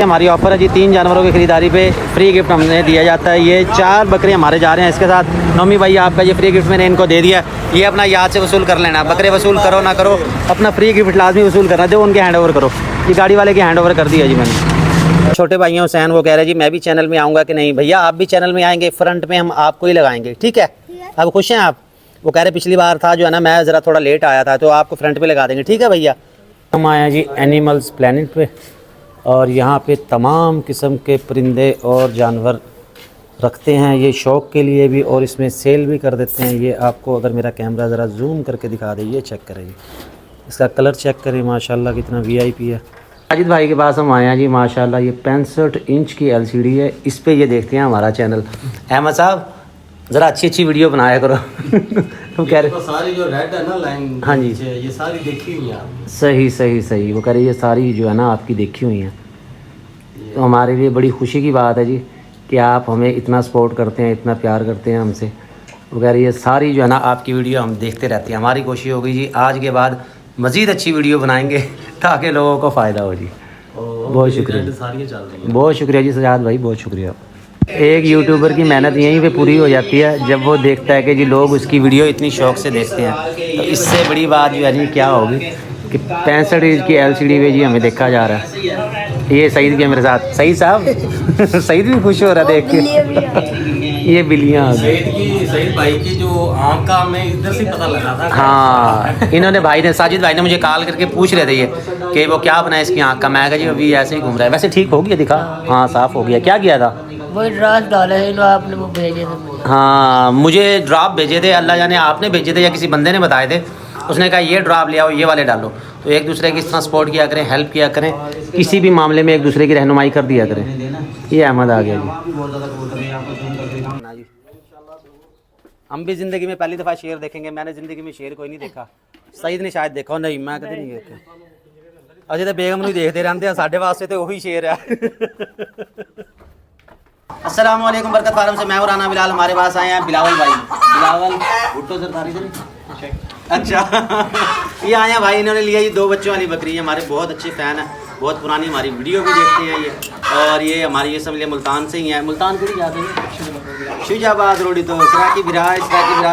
हमारी ऑफर है जी, 3 जानवरों की खरीदारी पे फ्री गिफ्ट हमने दिया जाता है। ये 4 बकरे हमारे जा रहे हैं इसके साथ। नौमी भाई आपका ये फ्री गिफ्ट मैंने इनको दे दिया। ये अपना याद से वसूल कर लेना, बकरे वसूल करो ना करो, अपना फ्री गिफ्ट लाजमी वसूल करना, जो उनके हैंड ओवर करो। ये गाड़ी वाले के हैंड ओवर कर दिया जी मैंने। छोटे भाई हैं हुसैन, वो कह रहे हैं जी मैं भी चैनल में आऊँगा कि नहीं। भैया आप भी चैनल में आएंगे, फ्रंट में हम आपको ही लगाएंगे, ठीक है। अब खुश हैं आप? वो कह रहे पिछली बार था जो है ना, मैं ज़रा थोड़ा लेट आया था, तो आपको फ्रंट पे लगा देंगे, ठीक है भैया। हम आए हैं जी एनिमल्स प्लेनेट पे, और यहाँ पे तमाम किस्म के परिंदे और जानवर रखते हैं, ये शौक़ के लिए भी और इसमें सेल भी कर देते हैं। ये आपको अगर मेरा कैमरा ज़रा जूम करके दिखा दे, ये चेक करें, इसका कलर चेक करें, माशाल्लाह कितना वीआईपी है। साजिद भाई के पास हम आए हैं जी, माशाल्लाह ये 65 इंच की एलसीडी है, इस पे ये देखते हैं हमारा चैनल। अहमद साहब ज़रा अच्छी वीडियो बनाया करो। तुम कह रहे सारी जो रेड है ना लाइन, हाँ जी, ये सारी देखी हुई है। सही। वो कह रहे ये सारी जो है ना आपकी देखी हुई हैं, तो हमारे लिए बड़ी खुशी की बात है जी कि आप हमें इतना सपोर्ट करते हैं, इतना प्यार करते हैं हमसे। वो कह रही ये सारी जो है ना आपकी वीडियो हम देखते रहते हैं। हमारी कोशिश होगी जी आज के बाद मज़ीद अच्छी वीडियो बनाएंगे ताकि लोगों को फ़ायदा हो जी। बहुत शुक्रिया, सारी चल रही है। बहुत शुक्रिया जी सजाद भाई, बहुत शुक्रिया। एक यूट्यूबर की मेहनत यहीं पे पूरी हो जाती है जब वो देखता है कि जी लोग उसकी वीडियो इतनी शौक़ से देखते हैं, तो इससे बड़ी बात जो है जी क्या होगी कि 65 इंच की एलसीडी पे जी हमें देखा जा रहा है। ये सईद भी है मेरे साथ, सईद साहब सईद भी खुश हो रहा है देख के। ये बिल्लियाँ सईद भाई की जो आँख का हमें इधर से पता लगा था। हाँ, इन्होंने भाई ने, साजिद भाई ने मुझे कॉल करके पूछ रहे थे ये कि वो क्या बनाए इसकी आँख का। मैं कहा जी अभी ऐसे ही घूम रहा है। वैसे ठीक हो गया, दिखा, हाँ साफ़ हो गया। क्या किया था? वो ड्राफ्ट डाले हैं जो आपने वो भेजे थे मुझे। हाँ, मुझे ड्रॉप भेजे थे, अल्लाह जाने आपने भेजे थे या किसी बंदे ने बताए थे। उसने कहा ये ड्रॉप ले आओ, ये वाले डालो। तो एक दूसरे की इस तरह सपोर्ट किया करें, हेल्प किया करें, किसी भी मामले में एक दूसरे की रहनुमाई कर दिया करें। ये अहमद आ गया जी। हम भी ज़िंदगी में पहली दफ़ा शेर देखेंगे। मैंने ज़िंदगी में शेर कोई नहीं देखा। सईद ने शायद देखा नहीं, मैं कभी नहीं देखा। अजय तो बेगम नहीं देखते रहते हैं, साढ़े वास्ते तो वही शेर है। अस्सलाम वालेकुम, बरकत फार्म से मैं और राना बिलाल हमारे पास आए हैं बिलावल भाई। बिलावल भुट्टो सरदारी से नहीं? अच्छा। ये आए हैं भाई, इन्होंने लिया ये 2 बच्चों वाली बकरी है। हमारे बहुत अच्छे फ़ैन हैं, बहुत पुरानी हमारी वीडियो भी देखते हैं ये। और ये हमारी ये सब लिए मुल्तान से ही हैं। मुल्तान को जाते हैं शुजाबाद रोडी, तो सराकी बिरा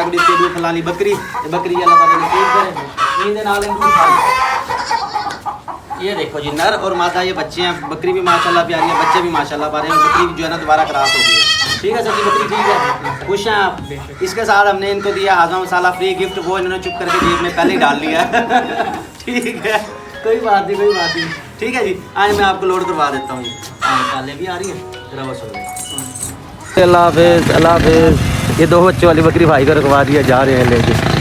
गुड़ी तेलू फलानी बकरी अल्लाह ताला नसीब करे। ये देखो जी नर और मादा ये बच्चे हैं। बकरी भी माशाल्लाह प्यारी है, बच्चे भी माशाल्लाह प्यारे हैं। बकरी जो है ना दोबारा क्रॉस हो गई है। ठीक है सर जी, बकरी ठीक है, खुश हैं आप? इसके साथ हमने इनको दिया हाज़मा मसाला फ्री गिफ्ट, वो इन्होंने चुप करके जेब में पहले ही डाल लिया। ठीक है, कोई बात नहीं। ठीक है जी, आज मैं आपको लोड करवा देता हूँ। काले भी आ रही है। अल्लाह हाफिज़। ये 2 बच्चों वाली बकरी भाई को रखवा दिया, जा रहे हैं लेके।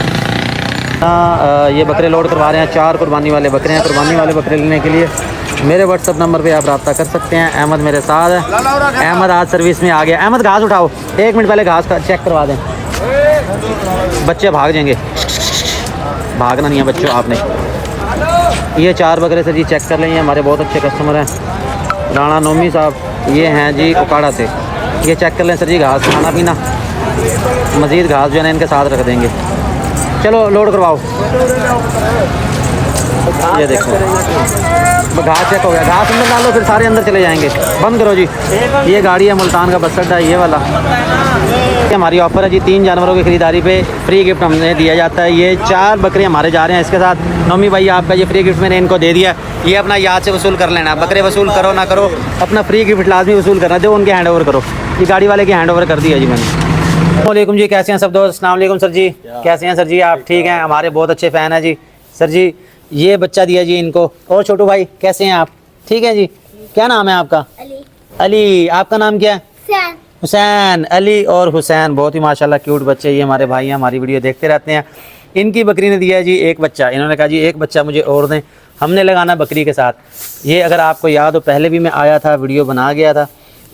ये बकरे लोड करवा रहे हैं। 4 कुर्बानी वाले बकरे हैं। कुर्बानी वाले बकरे लेने के लिए मेरे व्हाट्सअप नंबर पे आप रब्ता कर सकते हैं। अहमद मेरे साथ है। अहमद आज सर्विस में आ गया। अहमद घास उठाओ, 1 मिनट पहले घास का चेक करवा दें, बच्चे भाग जाएंगे। भागना नहीं है बच्चों आपने। ये 4 बकरे सर जी चेक कर लें, ये हमारे बहुत अच्छे कस्टमर हैं। राणा नोमी साहब ये हैं जी उकाड़ा से। ये चेक कर लें सर जी, घास खाना पीना, मज़ीद घास जो है ना इनके साथ रख देंगे। चलो लोड करवाओ। ये देखो घास चेक हो गया, घास अंदर डालो, फिर सारे अंदर चले जाएंगे। बंद करो जी। ये गाड़ी है मुल्तान का बस अड्डा, ये वाला। हमारी ऑफर है जी, 3 जानवरों की खरीदारी पे फ्री गिफ्ट हमने दिया जाता है। ये 4 बकरे हमारे जा रहे हैं इसके साथ। नौमी भाई आपका ये फ्री गिफ्ट मैंने इनको दे दिया। ये अपना याद से वसूल कर लेना, बकरे वसूल करो ना करो, अपना फ्री गिफ्ट लाजमी वसूल करना, जो उनके हैंड ओवर करो। ये गाड़ी वाले के हैंड ओवर कर दिया जी मैंने। वालेकुम जी, कैसे हैं सब दोस्त? अस्सलाम वालेकुम सर जी, कैसे हैं सर जी? आप ठीक हैं? हमारे बहुत अच्छे फ़ैन हैं जी। सर जी ये बच्चा दिया जी इनको। और छोटू भाई कैसे हैं आप? ठीक है जी। क्या नाम है आपका? अली। आपका नाम क्या है? हुसैन। अली और हुसैन, बहुत ही माशाल्लाह क्यूट बच्चे। ये हमारे भाई हैं, हमारी वीडियो देखते रहते हैं। इनकी बकरी ने दिया जी 1 बच्चा। इन्होंने कहा जी 1 बच्चा मुझे और दें, हमने लगाना बकरी के साथ। ये अगर आपको याद हो पहले भी मैं आया था, वीडियो बना गया था।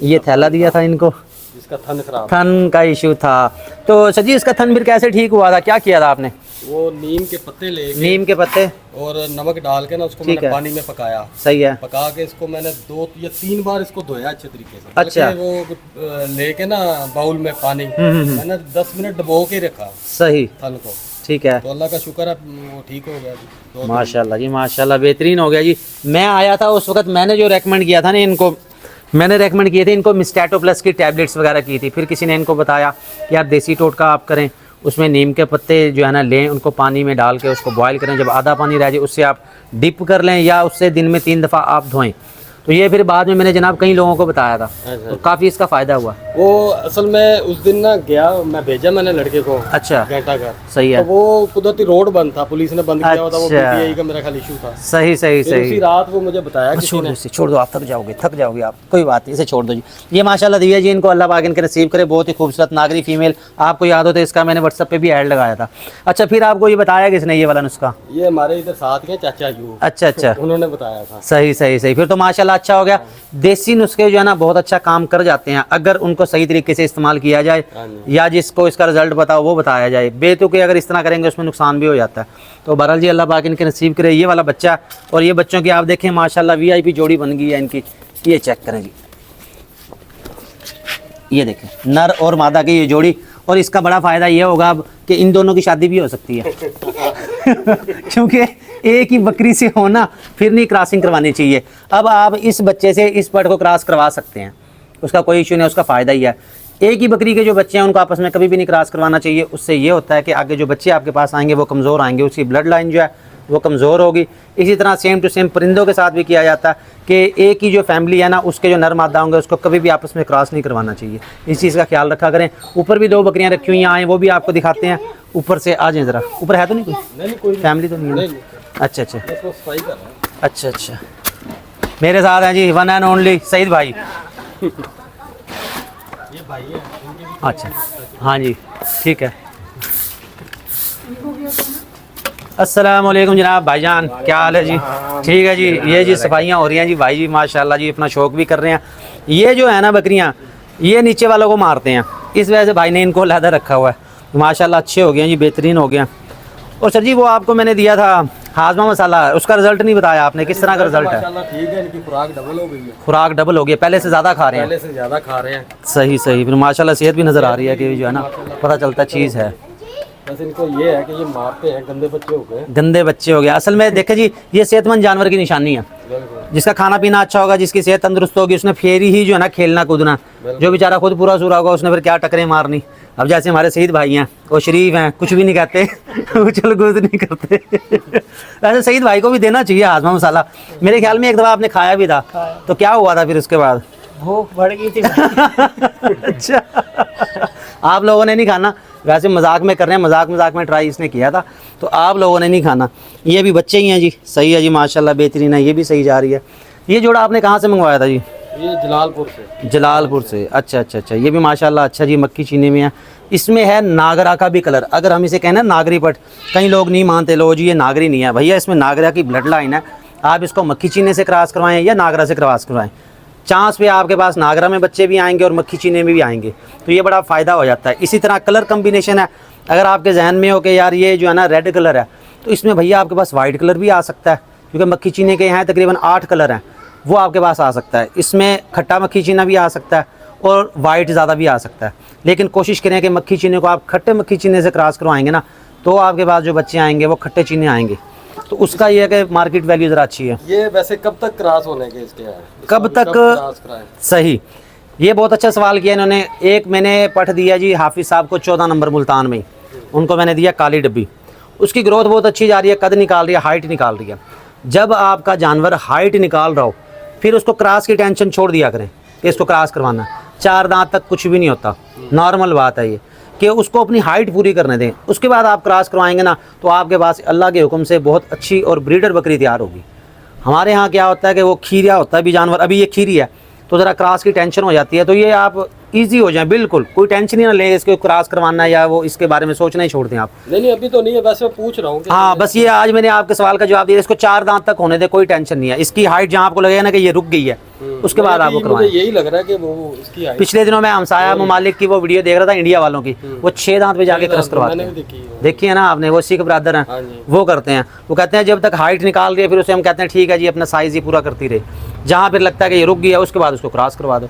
ये थैला दिया था इनको, इसका थन खराब, थन का इशू था। तो सर जी इसका थन फिर कैसे ठीक हुआ था? क्या किया था आपने? वो नीम के पत्ते नीम के पत्ते और नमक डाल के ना उसको मैंने पानी में पकाया। सही है। पका के इसको मैंने 2 या 3 बार इसको धोया अच्छे तरीके से। अच्छा। वो लेके ना बाउल में पानी मैंने 10 मिनट डबो के रखा सही थन को। ठीक है। तो अल्लाह का शुक्र है वो ठीक हो गया जी। माशाल्लाह जी, माशाल्लाह बेहतरीन हो गया जी। मैं आया था उस वक्त, मैंने जो रेकमेंड किया था ना इनको, मैंने रेकमेंड किए थे इनको मिस्टैटो प्लस की टैबलेट्स वगैरह की थी। फिर किसी ने इनको बताया कि यार देसी टोटका आप करें, उसमें नीम के पत्ते जो है ना लें, उनको पानी में डाल के उसको बॉयल करें, जब आधा पानी रह जाए उससे आप डिप कर लें या उससे दिन में 3 दफ़ा आप धोएं। तो ये फिर बाद में मैंने जनाब कई लोगों को बताया था, तो काफ़ी इसका फ़ायदा हुआ। वो असल में उस दिन ना गया, मैं भेजा मैंने लड़के को अच्छा, घंटा घर, सही तो है। वो कुदरती रोड बंद था, पुलिस ने बंद किया हुआ था, वो अच्छा। पीटीआई का मेरा ख्याल इशू था। सही सही फिर उसी सही। रात वो मुझे बताया किसी छोड़ ने। दो इसे, छोड़ दो, आप थक जाओगे आप, कोई बात नहीं, इसे छोड़ दो जी। ये माशाल्लाह दिव्या जी, इनको अल्लाह पाक इनके नसीब करे, बहुत ही खूबसूरत नागरी फीमेल। आपको याद हो तो इसका मैंने व्हाट्सएप पे भी ऐड लगाया था। अच्छा, फिर आपको ये बताया किसने ये वाला नुस्खा? ये हमारे इधर साथ के चाचा यू, अच्छा अच्छा, उन्होंने बताया था। सही सही सही। फिर तो माशाल्लाह अच्छा हो गया। देसी नुस्खे जो है ना बहुत अच्छा काम कर जाते हैं अगर उनको सही तरीके से इस्तेमाल किया जाए, या जिसको इसका रिजल्ट बताओ वो बताया जाए। बेतुके अगर इस तरह करेंगे उसमें नुकसान भी हो जाता है। तो बहरहाल जी अल्लाह पाक इनके नसीब करे। ये वाला बच्चा और ये बच्चों की आप देखें माशाल्लाह VIP जोड़ी बन गई है इनकी। ये चेक करें जी, ये देखें नर और मादा की ये जोड़ी। और इसका बड़ा फ़ायदा ये होगा अब कि इन दोनों की शादी भी हो सकती है क्योंकि एक ही बकरी से होना, फिर नहीं क्रॉसिंग करवानी चाहिए। अब आप इस बच्चे से इस बर्ड को क्रॉस करवा सकते हैं, उसका कोई इशू नहीं, उसका फ़ायदा ही है। एक ही बकरी के जो बच्चे हैं उनको आपस में कभी भी नहीं क्रॉस करवाना चाहिए। उससे ये होता है कि आगे जो बच्चे आपके पास आएंगे वो कमज़ोर आएंगे, उसकी ब्लड लाइन जो है वो कमज़ोर होगी। इसी तरह सेम टू सेम परिंदों के साथ भी किया जाता है कि एक ही जो फैमिली है ना उसके जो नर मादा होंगे उसको कभी भी आपस में क्रॉस नहीं करवाना चाहिए। इस चीज़ का ख्याल रखा करें। ऊपर भी 2 बकरियां रखी हुई हैं, आएँ वो भी आपको दिखाते हैं। ऊपर से आ जाएँ ज़रा, ऊपर है तो नहीं कोई फैमिली तो नहीं है? अच्छा अच्छा अच्छा अच्छा। मेरे साथ हैं जी वन एंड ओनली सईद भाई। अच्छा हाँ जी, ठीक है। अस्सलाम वालेकुम जनाब भाईजान, क्या हाल है जी? ठीक है जी। ये जी सफाइयाँ हो रही हैं जी भाई जी, माशाल्लाह जी अपना शौक भी कर रहे हैं। ये जो है ना बकरियाँ, ये नीचे वालों को मारते हैं, इस वजह से भाई ने इनको अलहदा रखा हुआ है। माशाल्लाह अच्छे हो गए हैं जी, बेहतरीन हो गए। और सर जी वो आपको मैंने दिया था हाजमा मसाला, उसका रिजल्ट नहीं बताया आपने, किस तरह का रिजल्ट है? माशाल्लाह ठीक है, इनकी खुराक डबल हो गई है। खुराक डबल हो गई, पहले से ज़्यादा खा रहे हैं? पहले से ज़्यादा खा रहे हैं। सही सही। फिर माशाल्लाह सेहत भी नज़र आ रही है कि जो है ना पता चलता चीज़ है। बस इनको ये है कि ये मारते हैं, गंदे बच्चे हो गए। गंदे बच्चे हो गए। असल में देखें जी ये सेहतमंद जानवर की निशानी है। जिसका खाना पीना अच्छा होगा, जिसकी सेहत तंदुरुस्त होगी, उसने फिर ही जो है ना खेलना कूदना। जो बेचारा खुद पूरा सूरा होगा उसने फिर क्या टकरें मारनी। अब जैसे हमारे शहीद भाई हैं, वो शरीफ हैं, कुछ भी नहीं कहते उछल कूद नहीं करते वैसे शहीद भाई को भी देना चाहिए हाजमा मसाला। मेरे ख्याल में एक दफ़ा आपने खाया भी था, तो क्या हुआ था फिर उसके बाद? भूख बढ़ गई थी अच्छा आप लोगों ने नहीं खाना, वैसे मजाक में कर रहे हैं, मजाक में ट्राई इसने किया था, तो आप लोगों ने नहीं खाना। ये भी बच्चे ही हैं जी, सही है जी माशाल्लाह, बेहतरीन है। ये भी सही जा रही है। ये जोड़ा आपने कहाँ से मंगवाया था जी? ये जलालपुर से। जलालपुर से, अच्छा अच्छा अच्छा। ये भी माशाल्लाह अच्छा जी, मक्खी चीनी में है। इसमें है नागरा का भी कलर। अगर हम इसे कहना नागरी पट, कई लोग नहीं मानते, लो जी ये नागरी नहीं है भैया, इसमें नागरा की ब्लड लाइन है। आप इसको मक्खी चीनी से क्रॉस करवाएं या नागरा से क्रॉस करवाएं, चांस पे आपके पास नागरा में बच्चे भी आएंगे और मक्खी चीनी में भी आएंगे, तो ये बड़ा फ़ायदा हो जाता है। इसी तरह कलर कम्बिनेशन है, अगर आपके जहन में हो कि यार ये जो है ना रेड कलर है, तो इसमें भैया आपके पास वाइट कलर भी आ सकता है, क्योंकि मक्खी चीनी के यहाँ तकरीबन 8 कलर हैं, वो आपके पास आ सकता है। इसमें खट्टा मक्खी चीना भी आ सकता है और वाइट ज़्यादा भी आ सकता है। लेकिन कोशिश करें कि मक्खी चीनी को आप खट्टे मक्खी चीनी से क्रॉस करवाएंगे ना, तो आपके पास जो बच्चे आएंगे वो खट्टे चीनी आएंगे, तो उसका ये है कि मार्केट वैल्यू ज़रा अच्छी है। ये वैसे कब तक क्रॉस होने के इसके है? कब तक क्रॉस कराएं? सही, ये बहुत अच्छा सवाल किया इन्होंने। एक मैंने पठ दिया जी हाफिज़ साहब को 14 नंबर मुल्तान में, उनको मैंने दिया काली डब्बी। उसकी ग्रोथ बहुत अच्छी जा रही है, कद निकाल रही है, हाइट निकाल रही है। जब आपका जानवर हाइट निकाल रहा हो, फिर उसको क्रॉस की टेंशन छोड़ दिया करें कि इसको क्रॉस करवाना। 4 दांत तक कुछ भी नहीं होता, नॉर्मल बात है ये, कि उसको अपनी हाइट पूरी करने दें। उसके बाद आप क्रॉस करवाएंगे ना, तो आपके पास अल्लाह के हुक्म से बहुत अच्छी और ब्रीडर बकरी तैयार होगी। हमारे यहाँ क्या होता है कि वो खीरिया होता है भी जानवर, अभी ये खीरी है तो ज़रा क्रॉस की टेंशन हो जाती है, तो ये आप इजी हो जाए, बिल्कुल कोई टेंशन ही ना लें इसको क्रॉस करवाना है या वो इसके बारे में सोचना ही छोड़ दें आप। नहीं अभी तो नहीं है, वैसे मैं पूछ रहा हूँ। हाँ बस ये आज मैंने आपके सवाल का जवाब दिया, इसको 4 दांत तक होने दे, कोई टेंशन नहीं है। इसकी हाइट जहाँ आपको लगेगा ना कि ये रुक गई है, उसके बाद आपको करवाएं। यही लग रहा है कि वो इसकी हाइट। पिछले दिनों मैं हमसाया ममालिक की वो वीडियो देख रहा था, इंडिया वालों की, वो 6 दांत पे जाके क्रॉस करवाते हैं। देखी है ना आपने, वो सिख ब्रदर हैं, वो करते हैं। वो कहते हैं जब तक हाइट निकाल रही है फिर उसे हम कहते हैं ठीक है जी अपना साइज़ ही पूरा करती रहे, जहाँ फिर लगता है कि ये रुक गया उसके बाद उसको क्रॉस करवा दो।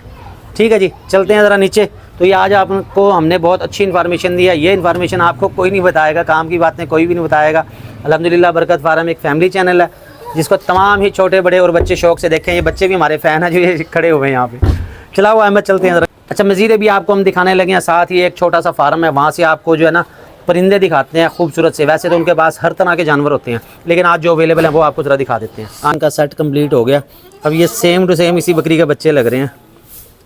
ठीक है जी, चलते हैं ज़रा नीचे, तो ये आज आपको हमने बहुत अच्छी इन्फॉर्मेशन दी है। ये इन्फॉर्मेशन आपको कोई नहीं बताएगा, काम की बातें कोई भी नहीं बताएगा। अल्हम्दुलिल्लाह बरकत फार्म एक फैमिली चैनल है जिसको तमाम ही छोटे बड़े और बच्चे शौक से देखें। ये बच्चे भी हमारे फ़ैन हैं जो ये खड़े हुए हैं यहाँ पे। चलाओ अहमद चलते हैं ज़रा। अच्छा मज़ीद अभी आपको हम दिखाने लगे हैं, साथ ही एक छोटा सा फार्म है, वहाँ से आपको जो है ना परिंदे दिखाते हैं खूबसूरत से। वैसे तो उनके पास हर तरह के जानवर होते हैं, लेकिन आज जो अवेलेबल हैं वो आपको ज़रा दिखा देते हैं। आम का सेट कंप्लीट हो गया। अब ये सेम टू सेम इसी बकरी के बच्चे लग रहे हैं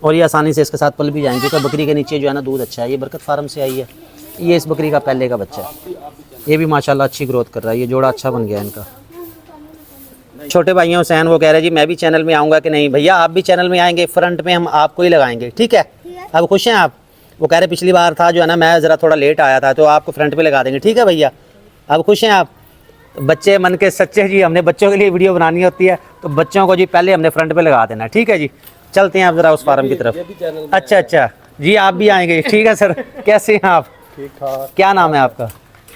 और ये आसानी से इसके साथ पल भी जाएंगे क्योंकि बकरी के नीचे जो है ना दूध अच्छा है। ये बरकत फार्म से आई है। ये इस बकरी का पहले का बच्चा है। ये भी माशाल्लाह अच्छी ग्रोथ कर रहा है। ये जोड़ा अच्छा बन गया इनका। छोटे भाई हैं हुसैन, वो कह रहे जी मैं भी चैनल में आऊँगा कि नहीं। भैया आप भी चैनल में आएंगे, फ्रंट में हम आपको ही लगाएंगे, ठीक है। अब खुश हैं आप? वो कह रहे पिछली बार था जो है ना मैं ज़रा थोड़ा लेट आया था तो आपको फ्रंट पे लगा देंगे, ठीक है भैया। अब खुश हैं आप? बच्चे मन के सच्चे जी, हमने बच्चों के लिए वीडियो बनानी होती है तो बच्चों को जी पहले हमने फ्रंट पे लगा देना, ठीक है जी। चलते हैं आप ज़रा उस फार्म की तरफ। अच्छा जी, आप भी आएंगे, ठीक है सर। कैसे हैं आप? ठीक ठाक। क्या नाम है आपका?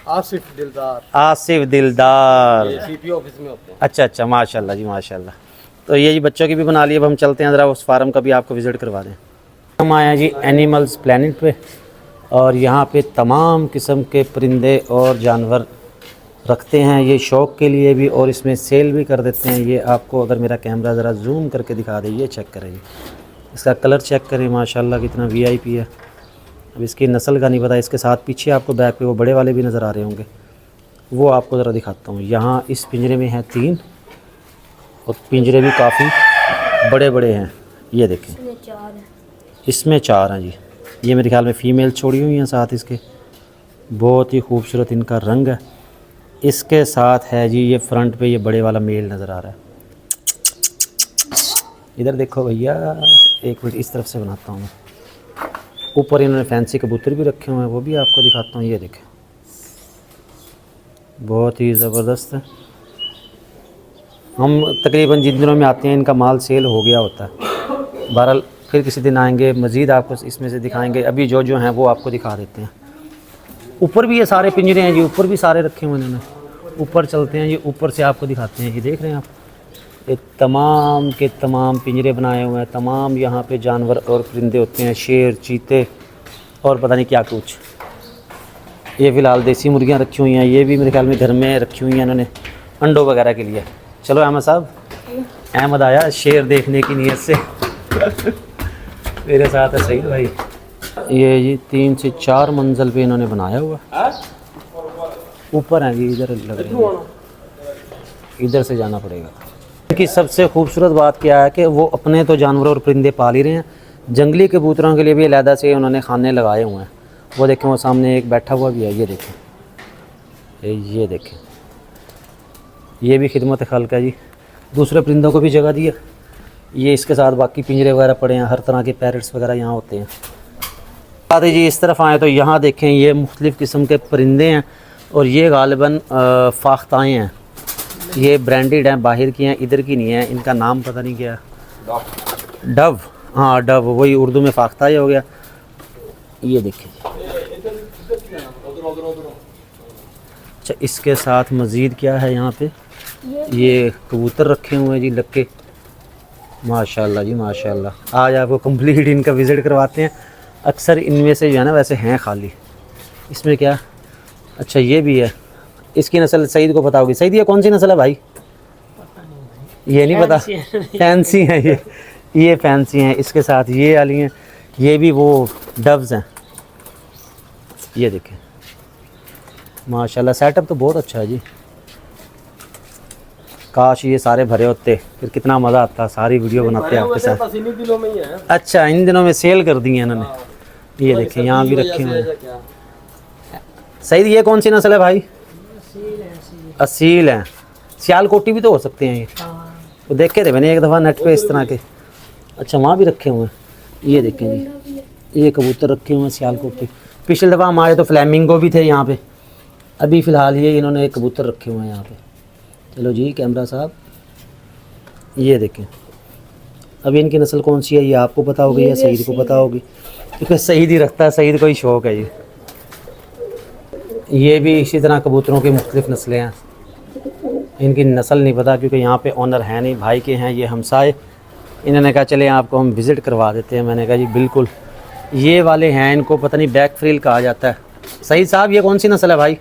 आसिफ दिलदार। आसिफ दिलदार, सीपी ऑफिस में होते हैं। अच्छा माशाल्लाह जी माशाल्लाह। तो ये जी बच्चों की भी बना ली। अब हम चलते हैं ज़रा उस फार्म का भी आपको विज़िट करवा दें। हम आए हैं जी एनिमल्स प्लेनेट पे और यहाँ पे तमाम किस्म के परिंदे और जानवर रखते हैं, ये शौक़ के लिए भी और इसमें सेल भी कर देते हैं। ये आपको अगर मेरा कैमरा ज़रा जूम करके दिखा दे, ये चेक करें, इसका कलर चेक करें, माशाल्लाह कितना वीआईपी है। अब इसकी नस्ल का नहीं पता। इसके साथ पीछे आपको बैक पे वो बड़े वाले भी नज़र आ रहे होंगे, वो आपको ज़रा दिखाता हूँ। यहाँ इस पिंजरे में हैं 3 और पिंजरे भी काफ़ी बड़े बड़े हैं। ये देखें, इसमें 4 हैं जी। ये मेरे ख्याल में फ़ीमेल छोड़ी हुई हैं साथ इसके। बहुत ही खूबसूरत इनका रंग है। इसके साथ है जी ये फ्रंट पे ये बड़े वाला मेल नज़र आ रहा है। इधर देखो भैया, एक मिनट इस तरफ से बनाता हूँ मैं। ऊपर इन्होंने फैंसी कबूतर भी रखे हुए हैं, वो भी आपको दिखाता हूँ। ये देखें, बहुत ही ज़बरदस्त है। हम तकरीबन जिन दिनों में आते हैं इनका माल सेल हो गया होता है। बहरहाल फिर किसी दिन आएंगे, मज़ीद आपको इसमें से दिखाएंगे। अभी जो हैं वो आपको दिखा देते हैं। ऊपर भी ये सारे पिंजरे हैं जी, ऊपर भी सारे रखे हुए हैं। ऊपर चलते हैं जी, ऊपर से आपको दिखाते हैं। ये देख रहे हैं आप, ये तमाम के तमाम पिंजरे बनाए हुए हैं। तमाम यहाँ पे जानवर और परिंदे होते हैं, शेर, चीते और पता नहीं क्या कुछ। ये फ़िलहाल देसी मुर्गियाँ रखी हुई हैं। ये भी मेरे ख्याल में घर में रखी हुई हैं इन्होंने अंडों वगैरह के लिए। चलो अहमद साहब, अहमद आया शेर देखने की नीयत से। मेरे साथ है सईद भाई। ये जी 3 से 4 मंजिल पे इन्होंने बनाया हुआ। ऊपर है जी, इधर लग रही है, इधर से जाना पड़ेगा। इनकी सबसे खूबसूरत बात क्या है कि वो अपने तो जानवर और परिंदे पाल ही रहे हैं, जंगली कबूतरों के लिए भी अलहदा से उन्होंने खाने लगाए हुए हैं। वो देखें, वो सामने एक बैठा हुआ भी है। ये देखें, ये देखें, ये भी खिदमत खल्क है जी। दूसरे परिंदों को भी जगह दी है। ये इसके साथ बाकी पिंजरे वगैरह पड़े हैं, हर तरह के पैरट्स वगैरह यहाँ होते हैं। आते जी इस तरफ आए तो यहाँ देखें, ये मुख्तलिफ़ किस्म के परिंदे हैं और ये गालिबन फाख्ताएँ हैं। ये ब्रांडेड हैं, बाहर की हैं, इधर की नहीं है। इनका नाम पता नहीं क्या, डव, हाँ डव, वही उर्दू में फाख्ता ही हो गया। ये देखें। अच्छा, इसके साथ मज़ीद क्या है यहाँ पे, ये कबूतर रखे हुए हैं जी लक्के। माशाल्लाह जी माशाल्लाह। आज आपको कंप्लीट इनका विज़िट करवाते हैं। अक्सर इनमें से जो है ना वैसे हैं खाली। इसमें क्या, अच्छा ये भी है। इसकी नस्ल सईद को पता होगी। सईद ये कौन सी नस्ल है भाई? ये नहीं पता। फैंसी है ये फैंसी हैं। इसके साथ ये वाली हैं, ये भी वो डव्स हैं। ये देखें माशाल्लाह, सेटअप तो बहुत अच्छा है जी। काश ये सारे भरे होते, फिर कितना मज़ा आता। सारी वीडियो बनाते हैं आपके साथ। इन्हीं दिनों में ही है। अच्छा, इन दिनों में सेल कर दी है इन्होंने। ये देखें, यहाँ भी रखे हुए हैं। सईद ये कौन सी नस्ल है भाई? असील हैं। सियालकोटी भी तो हो सकते हैं ये, तो देखे थे मैंने एक दफ़ा नेट पे इस तरह के। अच्छा, वहाँ भी रखे हुए हैं। ये देखें जी, ये कबूतर रखे हुए हैं सियालकोटी। पिछली दफ़ा हम आए तो फ्लैमिंगो भी थे यहाँ पे। अभी फ़िलहाल ये इन्होंने एक कबूतर रखे हुए हैं यहाँ पे। चलो जी कैमरा साहब, ये देखें। अब इनकी नस्ल कौन सी है ये आपको पता होगी या सईद को पता होगी, क्योंकि सईद ही रखता है, सईद को ही शौक़ है ये भी इसी तरह कबूतरों की मुख्तलिफ़ नस्लें हैं। इनकी नस्ल नहीं पता क्योंकि यहाँ पे ओनर है नहीं, भाई के हैं ये हमसाए। इन्होंने कहा चले आपको हम विज़िट करवा देते हैं। मैंने कहा जी बिल्कुल, ये वाले हैं, इनको पता नहीं बैक फ्रिल कहा जाता है। सईद साहब ये कौन सी नस्ल है भाई?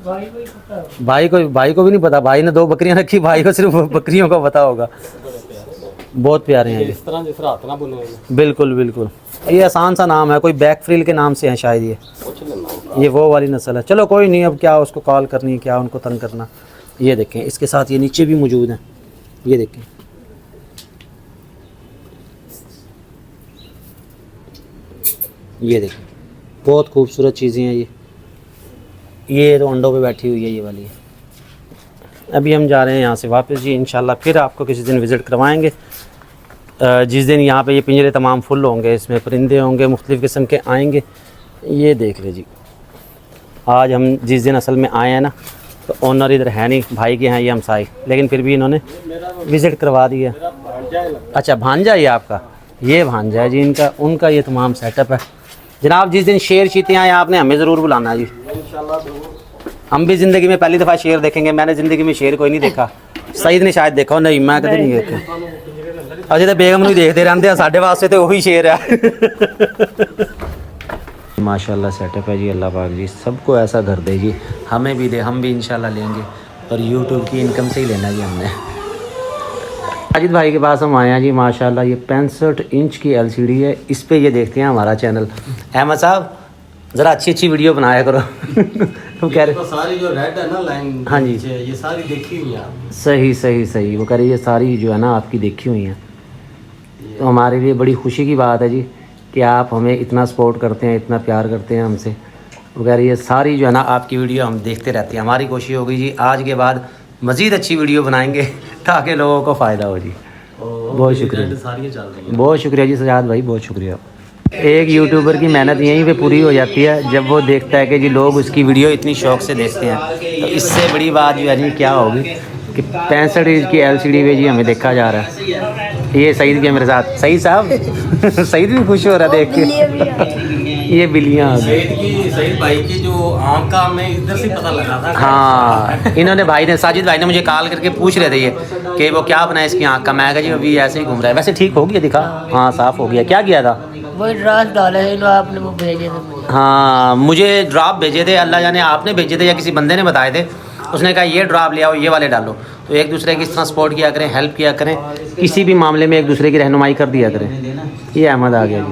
भाई को भी नहीं पता। भाई ने 2 बकरियां रखी, भाई को सिर्फ बकरियों का पता होगा। बहुत प्यारे हैं ये, इस तरह जिस रात ना बुने हुए। बिल्कुल बिल्कुल। ये आसान सा नाम है, कोई बैक फ्रिल के नाम से है शायद ये वो वाली नस्ल है। चलो कोई नहीं, अब क्या उसको कॉल करनी है, क्या उनको तंग करना। ये देखें, इसके साथ ये नीचे भी मौजूद हैं, ये देखें। ये देखें, बहुत खूबसूरत चीज़ें हैं ये तो अंडों पे बैठी हुई है ये वाली है। अभी हम जा रहे हैं यहाँ से वापस जी, इंशाल्लाह फिर आपको किसी दिन विज़िट करवाएंगे। जिस दिन यहाँ पे ये पिंजरे तमाम फुल होंगे, इसमें परिंदे होंगे मुख्तलिफ़ किस्म के आएंगे। ये देख ले जी, आज हम जिस दिन असल में आए हैं ना, तो ओनर इधर है नहीं, भाई के हैं ये हमसाई, लेकिन फिर भी इन्होंने विज़िट करवा दिया। अच्छा भांजा ये आपका, ये भांजा है जी इनका, उनका ये तमाम सेटअप है। जनाब जिस दिन शेर चीते आए आपने हमें ज़रूर बुलाना है जी, हम भी ज़िंदगी में पहली दफ़ा शेर देखेंगे। मैंने ज़िंदगी में शेर कोई नहीं देखा, सईद ने शायद देखा, नहीं मैं कभी नहीं देखा। अजे तो बेगम नहीं देखते रहते हैं, साढ़े वास्ते तो वही शेर है। माशाल्लाह सेटअप है जी, अल्लाह पाक जी सबको ऐसा घर दे जी, हमें भी दे, हम भी इंशाल्लाह लेंगे। और यूट्यूब की इनकम से ही लेना जी हमने। साजिद भाई के पास हम आए हैं जी, माशाल्लाह ये 65 इंच की LCD है, इस पे ये देखते हैं हमारा चैनल। अहमद साहब ज़रा अच्छी वीडियो बनाया करो। तुम कह रहे तो सारी जो रेड है ना लाइन, हाँ जी, ये सारी देखी हुई है। सही वो कह रही ये सारी जो है ना आपकी देखी हुई हैं। तो हमारे लिए बड़ी खुशी की बात है जी कि आप हमें इतना सपोर्ट करते हैं, इतना प्यार करते हैं हमसे। वो कह रही है सारी जो है ना आपकी वीडियो हम देखते रहते हैं। हमारी कोशिश होगी जी आज के बाद मज़ीद अच्छी वीडियो बनाएंगे ताकि लोगों को फ़ायदा हो जी। बहुत शुक्रिया, सारी चल रही है। बहुत शुक्रिया जी सजाद भाई, बहुत शुक्रिया। एक यूट्यूबर की मेहनत यहीं पे पूरी हो जाती है जब वो देखता है कि जी लोग उसकी वीडियो इतनी शौक़ से देखते हैं। तो इससे बड़ी बात जो है जी क्या होगी कि 65 इंच की LCD पे जी हमें देखा जा रहा है। ये सईद के मेरे साथ, सईद साहब सईद भी खुश हो रहा है देख के। ये बिल्लियाँ सईद भाई की जो आँख का हमें इधर से पता लगा था। हाँ, इन्होंने भाई ने, साजिद भाई ने मुझे कॉल करके पूछ रहे थे ये कि वो क्या बनाए इसकी आँख का। मैं कहा जी अभी ऐसे ही घूम रहा है। वैसे ठीक हो गया, दिखा, हाँ साफ़ हो गया। क्या किया था? वो ड्रास डाले हैं, आपने वो भेजे थे। हाँ मुझे ड्रॉप भेजे थे, अल्लाह जाने आपने भेजे थे या किसी बंदे ने बताए थे। उसने कहा ये ड्रॉप ले आओ, ये वाले डालो। तो एक दूसरे की इस तरह सपोर्ट किया करें, हेल्प किया करें, किसी भी मामले में एक दूसरे की रहनुमाई कर दिया करें। ये अहमद आ गया जी।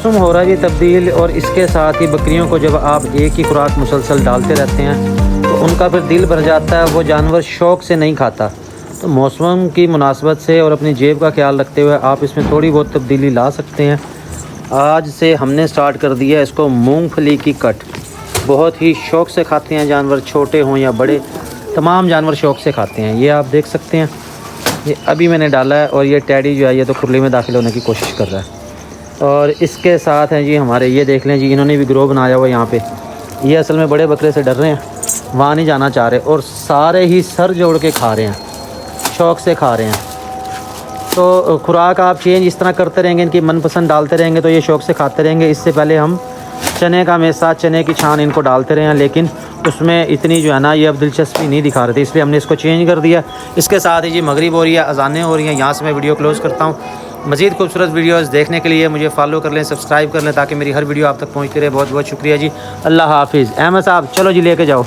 मौसम हो रहा है जी तब्दील, और इसके साथ ही बकरियों को जब आप एक ही खुराक मुसलसल डालते रहते हैं तो उनका फिर दिल भर जाता है, वो जानवर शौक़ से नहीं खाता। तो मौसम की मुनासबत से और अपनी जेब का ख्याल रखते हुए आप इसमें थोड़ी बहुत तब्दीली ला सकते हैं। आज से हमने स्टार्ट कर दिया इसको मूंगफली की कट। बहुत ही शौक़ से खाते हैं जानवर, छोटे हों या बड़े, तमाम जानवर शौक़ से खाते हैं। ये आप देख सकते हैं, ये अभी मैंने डाला है और ये टैडी जो है ये तो खुरली में दाखिल होने की कोशिश कर रहा है। और इसके साथ हैं जी हमारे, ये देख लें जी, इन्होंने भी ग्रो बनाया हुआ यहाँ पे। ये असल में बड़े बकरे से डर रहे हैं, वहाँ नहीं जाना चाह रहे, और सारे ही सर जोड़ के खा रहे हैं, शौक़ से खा रहे हैं। तो खुराक आप चेंज इस तरह करते रहेंगे, इनकी मनपसंद डालते रहेंगे तो ये शौक़ से खाते रहेंगे। इससे पहले हम चने का मेसा, चने की छान इनको डालते रहे हैं, लेकिन उसमें इतनी जो है ना ये अब दिलचस्पी नहीं दिखा रहे थे, इसलिए हमने इसको चेंज कर दिया। इसके साथ ही जी मगरिब हो रही है, अज़ानें हो रही हैं। यहाँ से मैं वीडियो क्लोज़ करता हूँ। मज़ीद खूबसूरत वीडियोस देखने के लिए मुझे फॉलो कर लें, सब्सक्राइब कर लें ताकि मेरी हर वीडियो आप तक पहुँचती रहे। बहुत बहुत शुक्रिया जी, अल्लाह हाफिज़। अहमद साहब चलो जी लेके जाओ।